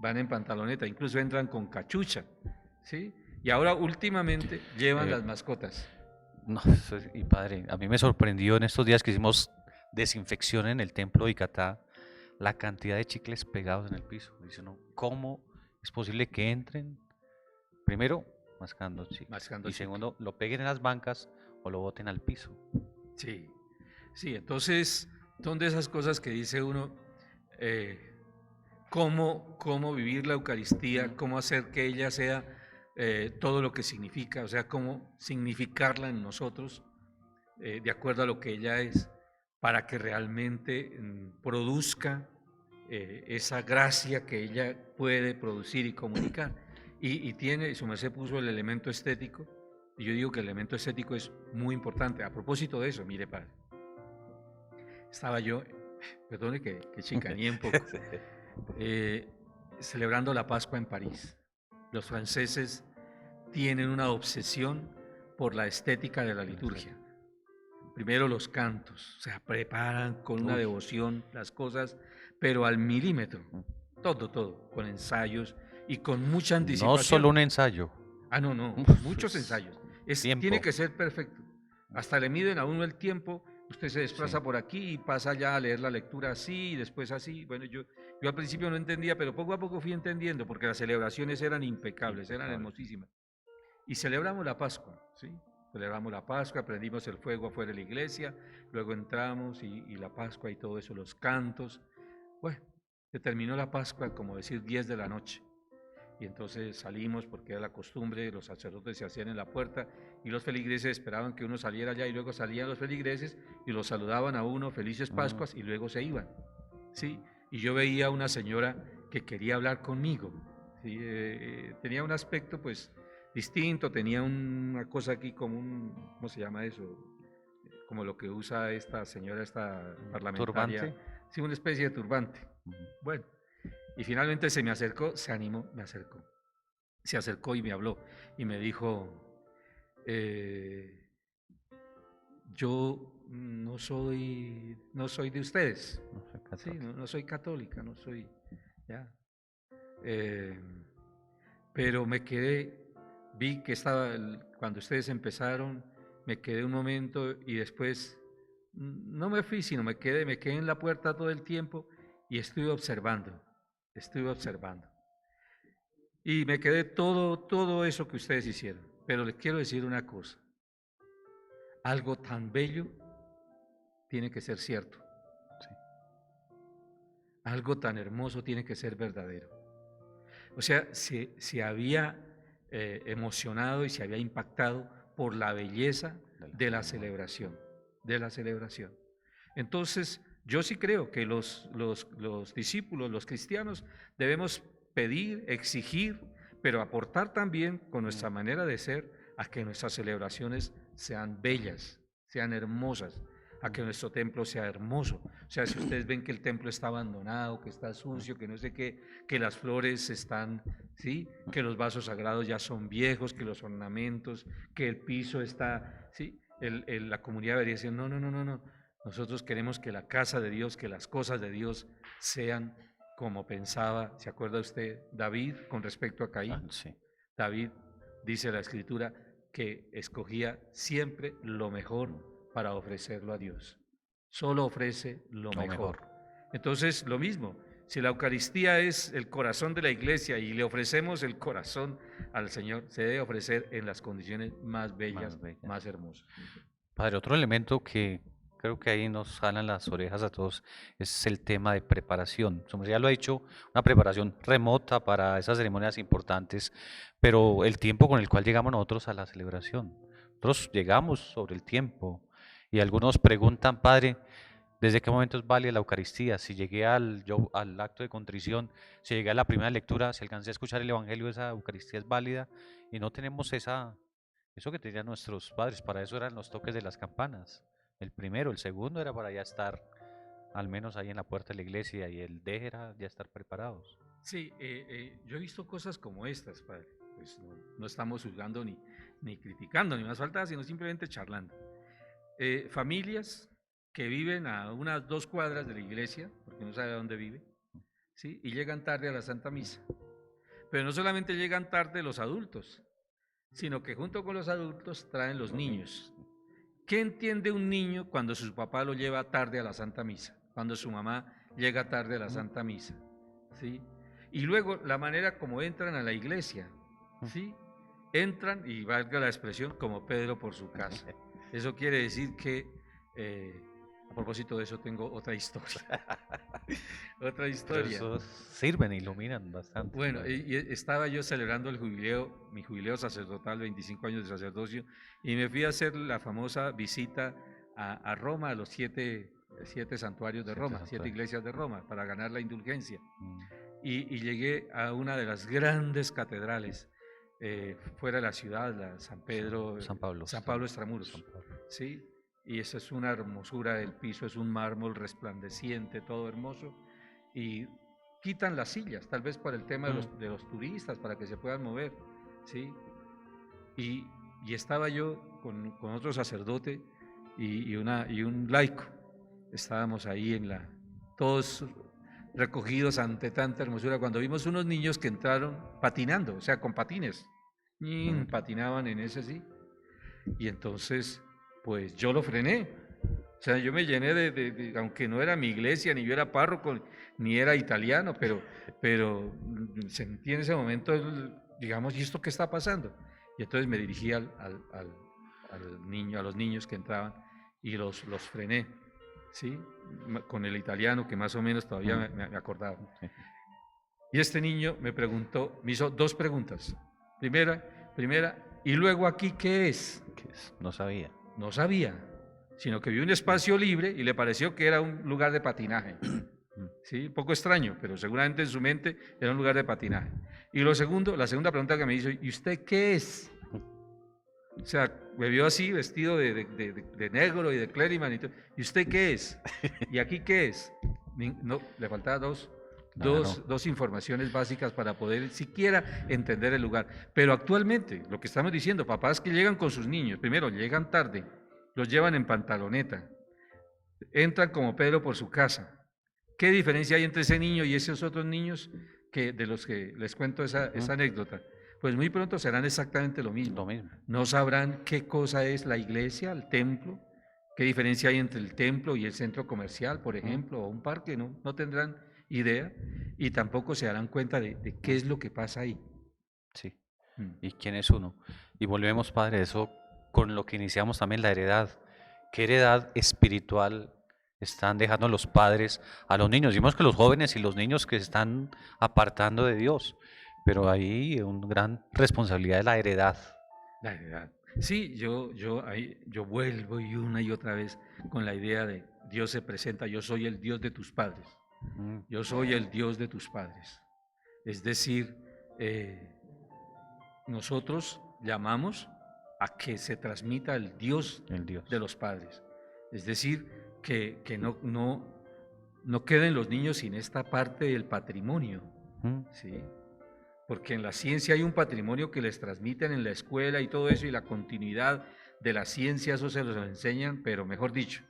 van en pantaloneta, incluso entran con cachucha, ¿sí? Y ahora últimamente llevan las mascotas. No, y padre, a mí me sorprendió en estos días que hicimos desinfección en el templo de Icatá, la cantidad de chicles pegados en el piso. Dice uno, ¿cómo es posible que entren? Primero, mascando chicles. Mascando Y chicle. segundo, lo peguen en las bancas o lo boten al piso. Sí, sí, entonces son de esas cosas que dice uno, cómo vivir la Eucaristía, cómo hacer que ella sea todo lo que significa, o sea, cómo significarla en nosotros de acuerdo a lo que ella es, para que realmente produzca esa gracia que ella puede producir y comunicar. Y tiene, su merced puso el elemento estético, y yo digo que el elemento estético es muy importante. A propósito de eso, mire, padre, estaba yo, perdone que chicaneé un poco, celebrando la Pascua en París. Los franceses tienen una obsesión por la estética de la liturgia. Primero los cantos, o sea, preparan con una devoción las cosas, pero al milímetro, todo, con ensayos y con mucha anticipación. No solo un ensayo. Ah, no, muchos ensayos. Tiempo. Tiene que ser perfecto. Hasta le miden a uno el tiempo, usted se desplaza por aquí y pasa ya a leer la lectura así y después así. Bueno, yo al principio no entendía, pero poco a poco fui entendiendo, porque las celebraciones eran impecables, eran hermosísimas. Y celebramos la Pascua, ¿sí? Celebramos la Pascua, prendimos el fuego afuera de la iglesia, luego entramos y la Pascua y todo eso, los cantos. Bueno, se terminó la Pascua, como decir 10 de la noche. Y entonces salimos porque era la costumbre, los sacerdotes se hacían en la puerta y los feligreses esperaban que uno saliera allá y luego salían los feligreses y los saludaban a uno, felices Pascuas, y luego se iban, ¿sí? Y yo veía a una señora que quería hablar conmigo, ¿sí? Tenía un aspecto pues distinto, tenía una cosa aquí como ¿cómo se llama eso? Como lo que usa esta señora, esta parlamentaria. ¿Turbante? Sí, una especie de turbante. Bueno. Y finalmente se me acercó, se animó, se acercó y me habló y me dijo, yo no soy de ustedes, no soy católica, no soy, ya, pero me quedé, vi que cuando ustedes empezaron, me quedé un momento y después no me fui, sino me quedé en la puerta todo el tiempo y estuve observando. Y me quedé todo eso que ustedes hicieron. Pero les quiero decir una cosa. Algo tan bello tiene que ser cierto. Sí. Algo tan hermoso tiene que ser verdadero. O sea, se había emocionado y se había impactado por la belleza de la celebración. Entonces, yo sí creo que los discípulos, los cristianos, debemos pedir, exigir, pero aportar también con nuestra manera de ser a que nuestras celebraciones sean bellas, sean hermosas, a que nuestro templo sea hermoso. O sea, si ustedes ven que el templo está abandonado, que está sucio, que no sé qué, que las flores están, ¿sí? Que los vasos sagrados ya son viejos, que los ornamentos, que el piso está, ¿sí? La comunidad debería decir, no. Nosotros queremos que la casa de Dios, que las cosas de Dios sean como pensaba, ¿se acuerda usted, David, con respecto a Caín? Sí. David, dice la Escritura, que escogía siempre lo mejor para ofrecerlo a Dios. Solo ofrece lo mejor. Entonces, lo mismo, si la Eucaristía es el corazón de la iglesia y le ofrecemos el corazón al Señor, se debe ofrecer en las condiciones más bellas, más hermosas. Padre, otro elemento que creo que ahí nos jalan las orejas a todos, es el tema de preparación. Como ya lo ha dicho, una preparación remota para esas ceremonias importantes, pero el tiempo con el cual llegamos nosotros a la celebración. Nosotros llegamos sobre el tiempo y algunos preguntan, Padre, ¿desde qué momento es válida la Eucaristía? Si llegué al acto de contrición, si llegué a la primera lectura, si alcancé a escuchar el Evangelio, esa Eucaristía es válida y no tenemos eso que tenían nuestros padres, para eso eran los toques de las campanas. El primero, el segundo era para ya estar, al menos ahí en la puerta de la iglesia, y el D era ya estar preparados. Sí, yo he visto cosas como estas, padre. Pues no estamos juzgando ni criticando, ni más falta, sino simplemente charlando. Familias que viven a unas 2 cuadras de la iglesia, porque no sabe dónde vive, ¿sí? Y llegan tarde a la Santa Misa. Pero no solamente llegan tarde los adultos, sino que junto con los adultos traen los niños. ¿Qué entiende un niño cuando su papá lo lleva tarde a la Santa Misa? Cuando su mamá llega tarde a la Santa Misa, ¿sí? Y luego la manera como entran a la iglesia, ¿sí? Entran, y valga la expresión, como Pedro por su casa. Eso quiere decir que, a propósito de eso, tengo otra historia. Otra Pero historia. esos sirven, iluminan bastante. Bueno, y estaba yo celebrando el jubileo, mi jubileo sacerdotal, 25 años de sacerdocio, y me fui a hacer la famosa visita a Roma, a los siete santuarios de Roma, 7 iglesias de Roma, para ganar la indulgencia. Y llegué a una de las grandes catedrales fuera de la ciudad, la San Pedro, San Pablo Extramuros, San Pablo. ¿sí? Y esa es una hermosura, el piso es un mármol resplandeciente, todo hermoso, y quitan las sillas, tal vez para el tema de los turistas, para que se puedan mover, ¿sí? Y estaba yo con otro sacerdote y un laico, estábamos ahí todos recogidos ante tanta hermosura, cuando vimos unos niños que entraron patinando, o sea, con patines, y patinaban en ese sí, y entonces, pues yo lo frené, o sea, yo me llené aunque no era mi iglesia, ni yo era párroco, ni era italiano, pero sentí en ese momento, digamos, ¿y esto qué está pasando? Y entonces me dirigí al niño, a los niños que entraban, y los frené, ¿sí? Con el italiano, que más o menos todavía me acordaba. Y este niño me hizo 2 preguntas. Primera, ¿y luego aquí qué es? ¿Qué es? No sabía. No sabía, sino que vio un espacio libre y le pareció que era un lugar de patinaje. ¿Sí? Un poco extraño, pero seguramente en su mente era un lugar de patinaje. Y la segunda pregunta que me hizo, ¿y usted qué es? O sea, me vio así, vestido de negro y de clériman y todo. ¿Y usted qué es? ¿Y aquí qué es? No, le faltaban dos informaciones básicas para poder siquiera entender el lugar. Pero actualmente, lo que estamos diciendo, papás que llegan con sus niños, primero, llegan tarde, los llevan en pantaloneta, entran como Pedro por su casa. ¿Qué diferencia hay entre ese niño y esos otros niños de los que les cuento esa anécdota? Pues muy pronto serán exactamente lo mismo. No sabrán qué cosa es la iglesia, el templo, qué diferencia hay entre el templo y el centro comercial, por ejemplo, o un parque, no tendrán idea, y tampoco se darán cuenta de qué es lo que pasa ahí. Sí. ¿Y quién es uno? Y volvemos, Padre, eso con lo que iniciamos también, la heredad. ¿Qué heredad espiritual están dejando los padres a los niños? Vimos que los jóvenes y los niños que se están apartando de Dios, pero ahí una gran responsabilidad de la heredad. La heredad. Sí, yo vuelvo y una y otra vez con la idea de Dios se presenta, yo soy el Dios de tus padres. Yo soy el Dios de tus padres. Es decir, nosotros llamamos a que se transmita el Dios de los padres. Es decir, que no queden los niños sin esta parte del patrimonio, ¿sí? Porque en la ciencia hay un patrimonio que les transmiten en la escuela y todo eso, y la continuidad de la ciencia, eso se los enseñan, pero mejor dicho.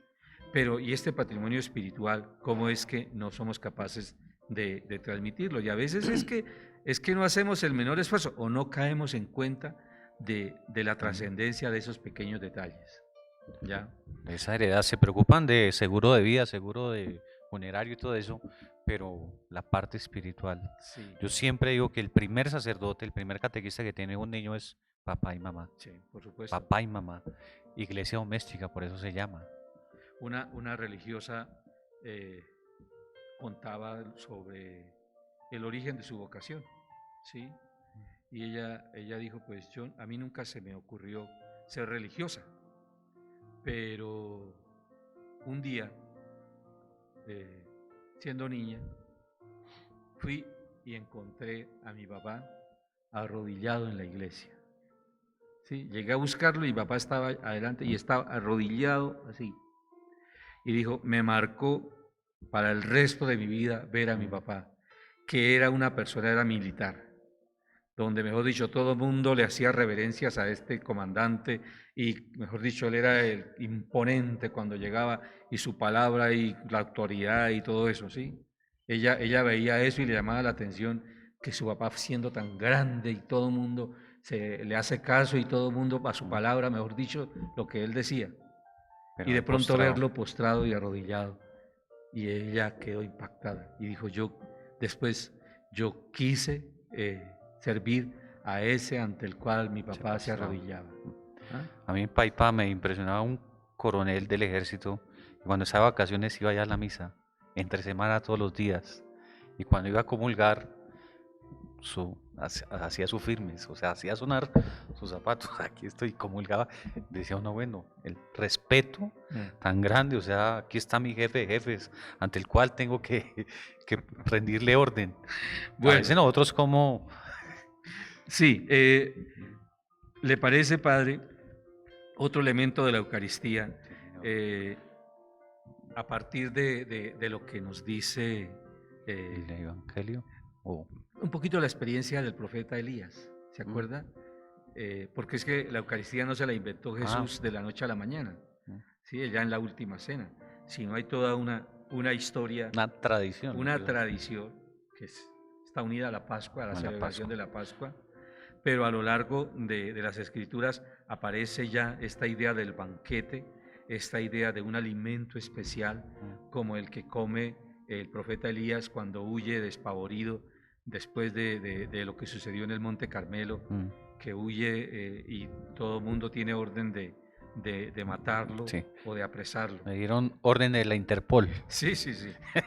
¿Y este patrimonio espiritual, cómo es que no somos capaces de transmitirlo? Y a veces es que no hacemos el menor esfuerzo o no caemos en cuenta de la trascendencia de esos pequeños detalles. ¿Ya? Esa heredad, se preocupan de seguro de vida, seguro de funerario y todo eso, pero la parte espiritual. Sí. Yo siempre digo que el primer sacerdote, el primer catequista que tiene un niño es papá y mamá. Sí, por supuesto. Papá y mamá. Iglesia doméstica, por eso se llama. una religiosa contaba sobre el origen de su vocación, ¿sí? Y ella dijo, pues a mí nunca se me ocurrió ser religiosa, pero un día, siendo niña, fui y encontré a mi papá arrodillado en la iglesia. ¿Sí? Llegué a buscarlo y mi papá estaba adelante y estaba arrodillado así. Y dijo, me marcó para el resto de mi vida ver a mi papá, que era una persona, era militar, donde, mejor dicho, todo el mundo le hacía reverencias a este comandante y, mejor dicho, él era el imponente cuando llegaba y su palabra y la autoridad y todo eso, ¿sí? Ella veía eso y le llamaba la atención que su papá siendo tan grande y todo el mundo le hace caso y todo el mundo a su palabra, mejor dicho, lo que él decía. Pero Y de pronto postrado. verlo postrado y arrodillado. Y ella quedó impactada y dijo, después yo quise servir a ese ante el cual mi papá se postraba. arrodillaba. ¿Ah? A mí en Paipa me impresionaba un coronel del ejército, y cuando estaba de vacaciones iba allá a la misa, entre semana todos los días, y cuando iba a comulgar, hacía su firmes, o sea, hacía sonar sus zapatos, aquí estoy, comulgaba, decía uno, bueno, el respeto tan grande, o sea, aquí está mi jefe de jefes, ante el cual tengo que rendirle orden. Bueno. A veces nosotros como... Sí, ¿le parece, padre, otro elemento de la Eucaristía, a partir de lo que nos dice el Evangelio? un poquito la experiencia del profeta Elías, ¿se acuerda? Porque es que la Eucaristía no se la inventó Jesús de la noche a la mañana, ¿sí? Ya en la última cena, sino hay toda una historia, una tradición. Una tradición que está unida a la Pascua, a la celebración de la Pascua, pero a lo largo de las Escrituras aparece ya esta idea del banquete, esta idea de un alimento especial como el que come el profeta Elías cuando huye despavorido después de lo que sucedió en el Monte Carmelo, que huye y todo el mundo tiene orden de matarlo o de apresarlo. Me dieron orden de la Interpol. Sí.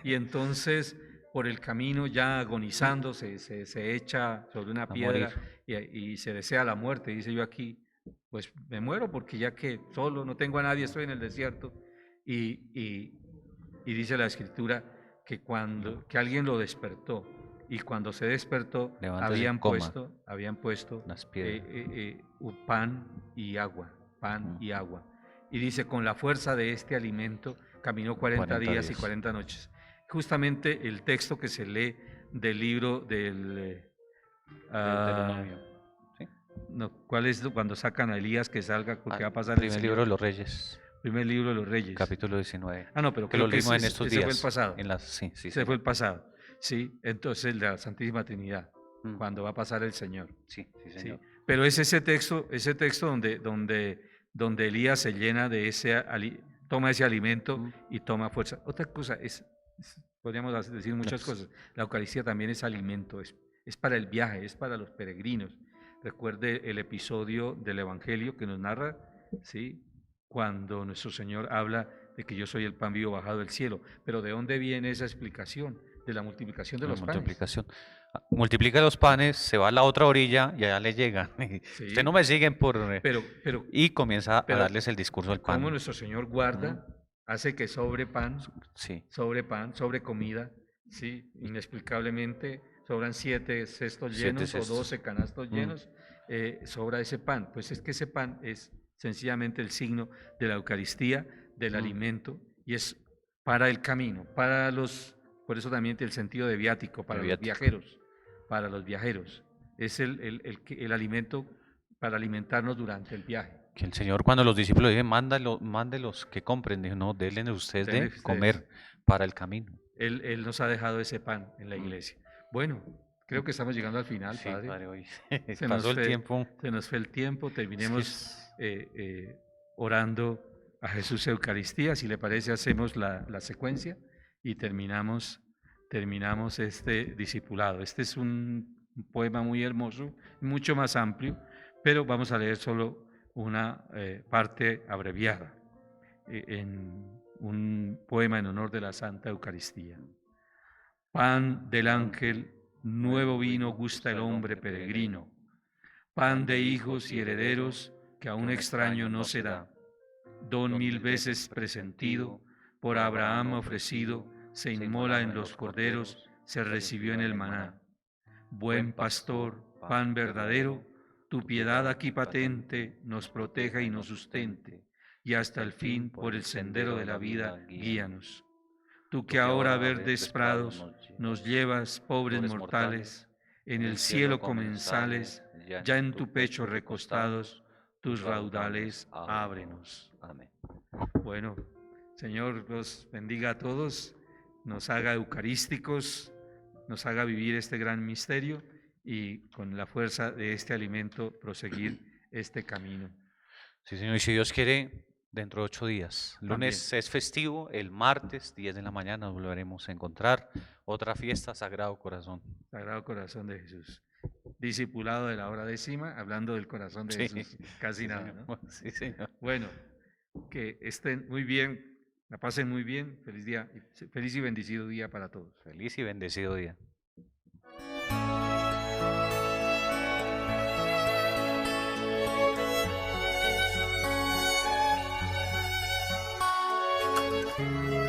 Y entonces, por el camino, ya agonizando, se echa sobre una piedra y se desea la muerte. Dice, yo aquí, pues me muero porque ya que solo no tengo a nadie, estoy en el desierto. Y dice la Escritura que alguien lo despertó. Y cuando se despertó, habían puesto pan y agua. Y dice, con la fuerza de este alimento, caminó 40 días y 40 noches. Justamente el texto que se lee del libro del... no, ¿cuál es cuando sacan a Elías que salga? Porque va a pasar el libro de los Reyes. Primer libro de los Reyes. Capítulo 19. No, pero que lo leímos en estos días. Ese fue el pasado. Ese fue el pasado. Sí, entonces la Santísima Trinidad, cuando va a pasar el Señor. Sí, señor. Sí. Pero es ese texto donde Elías se llena de toma ese alimento y toma fuerza. Otra cosa podríamos decir muchas cosas. La Eucaristía también es alimento, es para el viaje, es para los peregrinos. Recuerde el episodio del Evangelio que nos narra, ¿sí?, cuando nuestro Señor habla de que yo soy el pan vivo bajado del cielo. Pero ¿de dónde viene esa explicación? De la multiplicación de los panes. Multiplica los panes, se va a la otra orilla y allá le llegan. Sí. Ustedes no me siguen y comienza a darles el discurso del pan. Como nuestro Señor guarda, hace que sobre pan, sobre comida, ¿sí?, inexplicablemente sobran 7 cestos llenos o 12 canastos llenos, sobra ese pan. Pues es que ese pan es sencillamente el signo de la Eucaristía, del alimento, y es para el camino, por eso también tiene el sentido de viático, para los viajeros, es el alimento para alimentarnos durante el viaje. Que el Señor, cuando los discípulos dijeron, mándelos que compren, dijo, no, denle ustedes de comer para el camino. Él nos ha dejado ese pan en la iglesia. Bueno, creo que estamos llegando al final, Padre. Padre, hoy se nos fue el tiempo. Terminemos orando a Jesús Eucaristía. Si le parece, hacemos la secuencia y terminamos este discipulado. Este es un poema muy hermoso, mucho más amplio, pero vamos a leer solo una parte abreviada. un poema en honor de la Santa Eucaristía. Pan del ángel, nuevo vino gusta el hombre peregrino, pan de hijos y herederos que a un extraño no se da. Don 1000 veces presentido, por Abraham ofrecido, se inmola en los corderos, se recibió en el maná. Buen pastor, pan verdadero, tu piedad aquí patente nos proteja y nos sustente, y hasta el fin por el sendero de la vida guíanos. Tú que ahora a verdes prados nos llevas, pobres mortales, en el cielo comensales, ya en tu pecho recostados, tus raudales ábrenos. Amén. Bueno, Señor los bendiga a todos, nos haga eucarísticos, nos haga vivir este gran misterio y con la fuerza de este alimento proseguir este camino. Sí, Señor, y si Dios quiere, dentro de 8 días. Lunes es festivo, el martes, 10 de la mañana, nos volveremos a encontrar. Otra fiesta, Sagrado Corazón. Sagrado Corazón de Jesús. Discipulado de la hora décima, hablando del corazón de Jesús. Casi Sí, nada, señor. ¿no? Sí, señor. Bueno, que estén muy bien, la pasen muy bien. Feliz día, feliz y bendecido día para todos. Feliz y bendecido día.